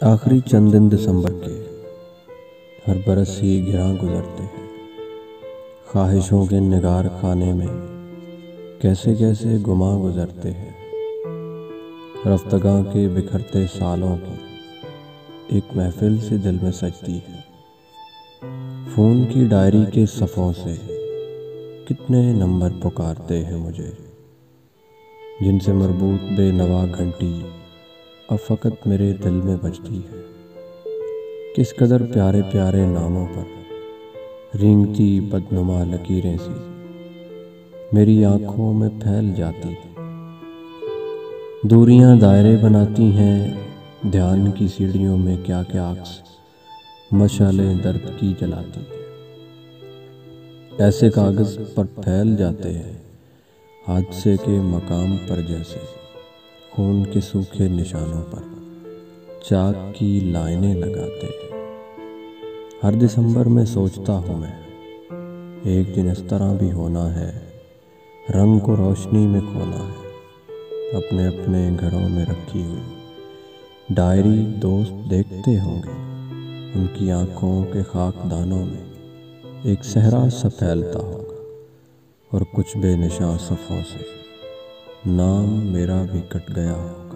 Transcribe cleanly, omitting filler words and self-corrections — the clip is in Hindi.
आखिरी चंद दिन दिसंबर के हर बरस ही गिरां गुजरते हैं। ख्वाहिशों के निगार खाने में कैसे कैसे गुमा गुजरते हैं। रफ्तगां के बिखरते सालों की एक महफिल सी दिल में सजती है। फ़ोन की डायरी के सफ़ों से कितने नंबर पुकारते हैं मुझे, जिनसे मरबूत बेनवा घंटी अब फ़कत मेरे दिल में बजती है। किस कदर प्यारे प्यारे नामों पर रेंगती बदनुमा लकीरें सी मेरी आँखों में फैल जाती है। दूरियां दायरे बनाती हैं, ध्यान की सीढ़ियों में क्या क्या अक्स मशालें दर्द की जलाती है। ऐसे कागज़ पर फैल जाते हैं हादसे के मकाम पर, जैसे खून के सूखे निशानों पर चाक की लाइनें लगाते हैं। हर दिसंबर में सोचता हूँ मैं, एक दिन इस तरह भी होना है। रंग को रोशनी में खोना है। अपने अपने घरों में रखी हुई डायरी दोस्त देखते होंगे, उनकी आँखों के खाकदानों में एक सहरा सा फैलता होगा, और कुछ बेनिशान सफ़ों से नाम मेरा भी कट गया होगा।